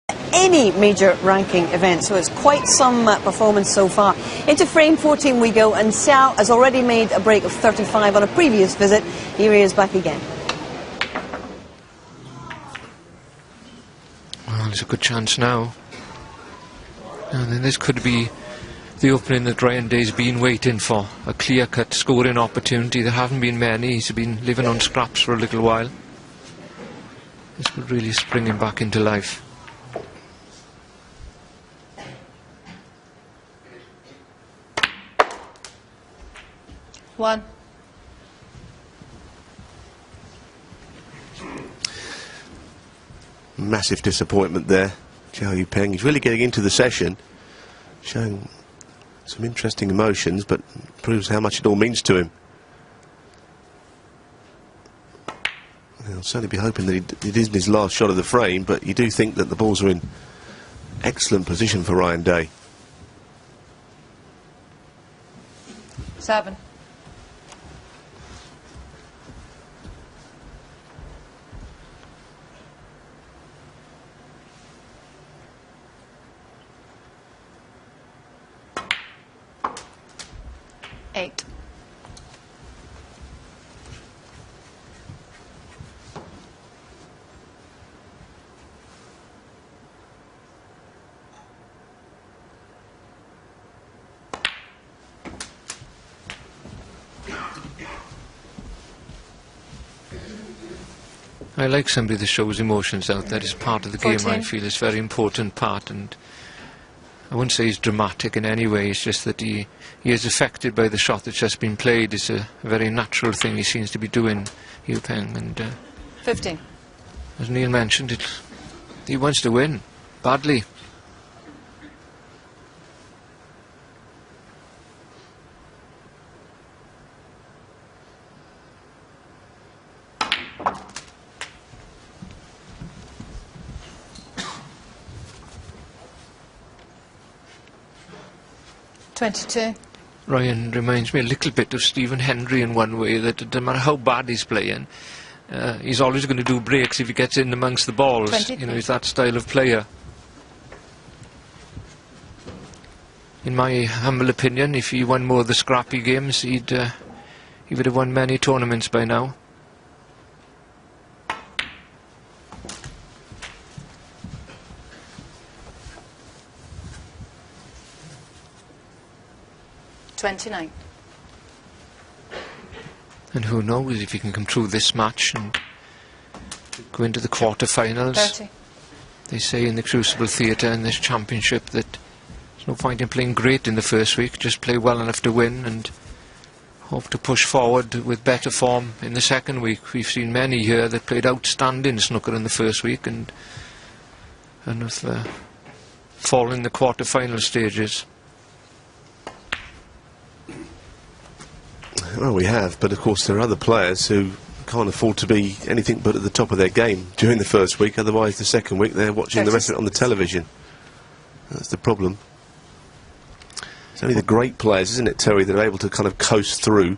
any major ranking event, so it's quite some performance so far. Into frame 14 we go, and CAO has already made a break of 35 on a previous visit. Here he is back again. Well, there's a good chance now. And then this could be the opening that Ryan Day's been waiting for. A clear-cut scoring opportunity. There haven't been many. He's been living on scraps for a little while. This could really spring him back into life. One. Massive disappointment there, Xiao Yupeng. He's really getting into the session, showing some interesting emotions, but proves how much it all means to him. I'll certainly be hoping that it isn't his last shot of the frame, but you do think that the balls are in excellent position for Ryan Day. 7. Eight. I like somebody that shows emotions out. That is part of the game. 14. I feel it's a very important part, and I wouldn't say he's dramatic in any way. It's just that he is affected by the shot that's just been played. It's a very natural thing he seems to be doing, Yupeng. And 15. as Neil mentioned, he wants to win badly. Ryan reminds me a little bit of Stephen Hendry in one way, that it doesn't matter how bad he's playing, he's always going to do breaks if he gets in amongst the balls. 23. You know, he's that style of player. In my humble opinion, if he won more of the scrappy games, he would have won many tournaments by now. And who knows if he can come through this match and go into the quarter-finals. 30. They say in the Crucible Theatre in this championship that there's no point in playing great in the first week, just play well enough to win and hope to push forward with better form in the second week. We've seen many here that played outstanding snooker in the first week and have fallen in the quarter-final stages. Well, we have, but of course there are other players who can't afford to be anything but at the top of their game during the first week, otherwise the second week they're watching the rest of it on the television. That's the problem. It's only the great players, isn't it, Terry, that are able to kind of coast through.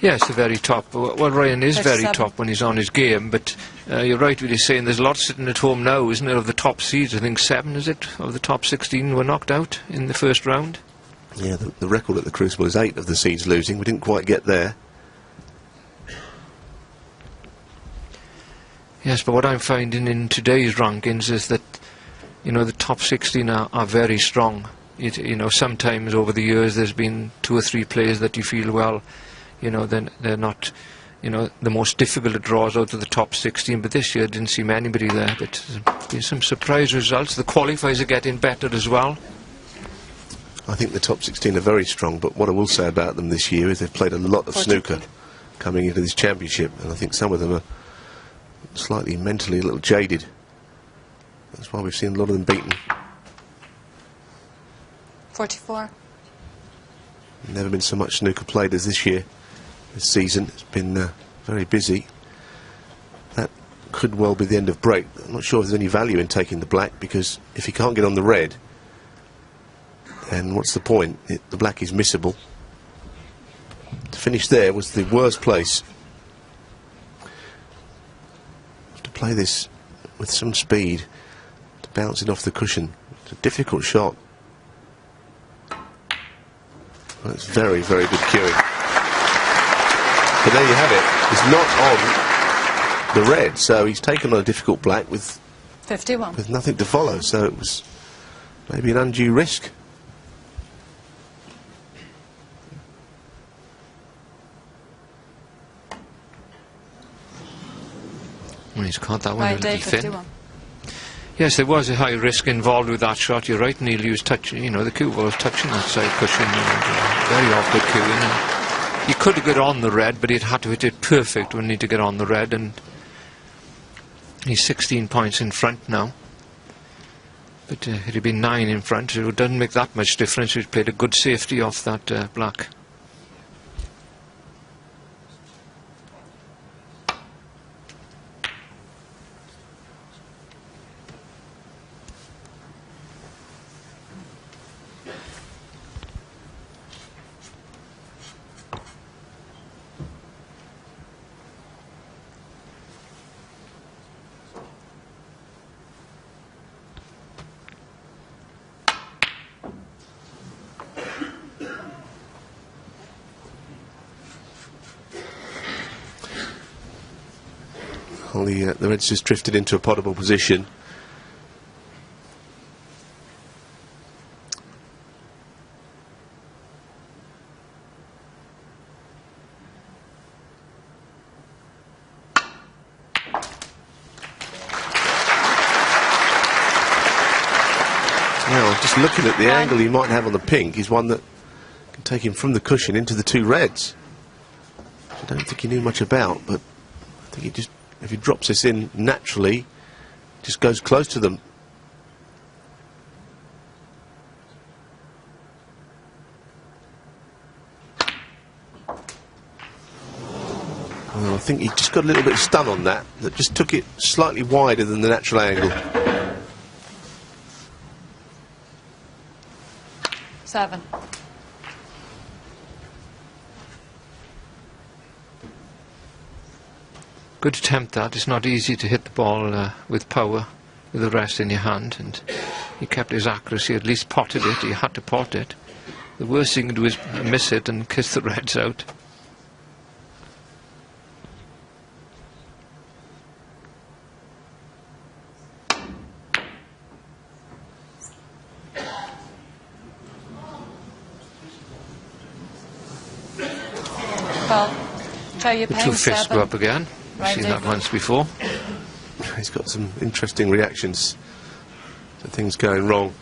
Yes, the very top. Well, Ryan is 37. very top when he's on his game, but you're right with you saying there's a lot sitting at home now, isn't there, of the top seeds. I think 7, is it, of the top 16 were knocked out in the first round. Yeah, the record at the Crucible is 8 of the seeds losing. We didn't quite get there. Yes, but what I'm finding in today's rankings is that, you know, the top 16 are very strong. You know, sometimes over the years there's been 2 or 3 players that you feel, well, you know, they're not, you know, the most difficult draws out of the top 16, but this year I didn't see anybody there. But there's been some surprise results. The qualifiers are getting better as well. I think the top 16 are very strong, but what I will say about them this year is they've played a lot of snooker coming into this championship, and I think some of them are slightly mentally a little jaded. That's why we've seen a lot of them beaten. 44. Never been so much snooker played as this year, this season. It's been very busy. That could well be the end of break. I'm not sure if there's any value in taking the black, because if he can't get on the red, then what's the point? The black is missable. To finish there was the worst place. To play this with some speed to bounce it off the cushion. It's a difficult shot. Well, it's very, very good cueing. But there you have it. It's not on the red, so he's taken on a difficult black with 51. with nothing to follow, so it was maybe an undue risk. Well, he's caught that one Right, a little Dave, thin. 51. Yes, there was a high risk involved with that shot. You're right, Neil. He was touching, you know, the cue ball was touching that side cushion. Very awkward cueing. And he could have got on the red, but he'd had to hit it perfect when he need to get on the red. And he's 16 points in front now. But it'd have been 9 in front, so it doesn't make that much difference. He's played a good safety off that black. Well, the red's just drifted into a potable position. Now, just looking at the angle he might have on the pink is one that can take him from the cushion into the two reds. I don't think he knew much about, but I think he just, if he drops this in naturally, just goes close to them. Well, I think he just got a little bit of stun on that just took it slightly wider than the natural angle. 7. Good attempt that. It's not easy to hit the ball with power with the rest in your hand, and he kept his accuracy, at least potted it. He had to pot it. The worst thing to do is miss it and kiss the reds out. Well, try your The pain. two fists 7. go up again. Right, We've seen that Dave. once before. He's got some interesting reactions to things going wrong.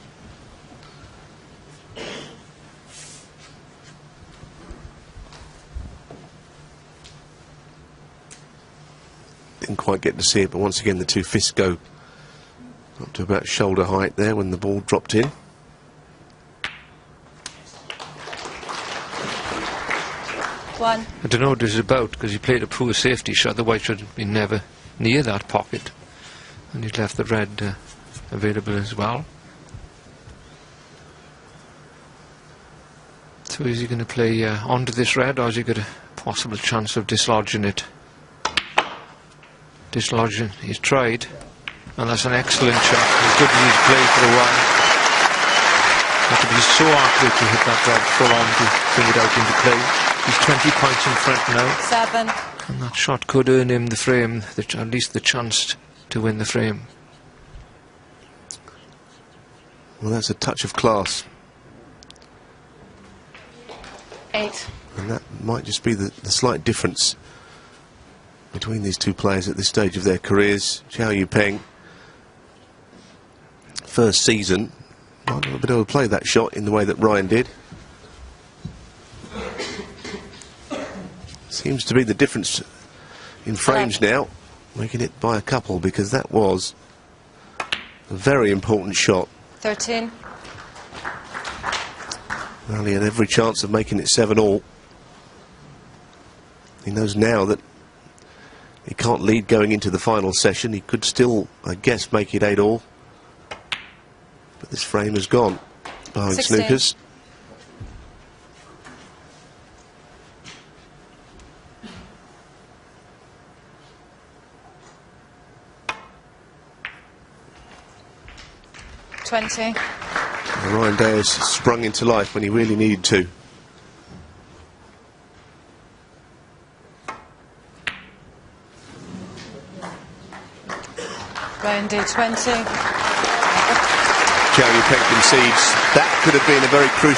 Didn't quite get to see it, but once again the two fists go up to about shoulder height there when the ball dropped in. One. I don't know what this is about, because he played a poor safety shot. The white should have been never near that pocket, and he'd left the red available as well. So is he going to play onto this red, or has he got a possible chance of dislodging it? Dislodging. He's tried, and that's an excellent shot. He's good in his play for a while. Had to be so accurate to hit that red full on to bring it out into play. He's 20 points in front now. 7. And that shot could earn him the frame, at least the chance to win the frame. Well, that's a touch of class, 8. and that might just be the slight difference between these two players at this stage of their careers. Xiao Yupeng, first season, might not have been able to play that shot in the way that Ryan did. Seems to be the difference in frames now, making it by a couple, because that was a very important shot. 13. Well, he had every chance of making it 7-all. He knows now that he can't lead going into the final session. He could still, I guess, make it 8-all. But this frame has gone behind 16. Snookers. 20. Ryan Day has sprung into life when he really needed to. Ryan Day 20. Chow Yupeng concedes. That could have been a very crucial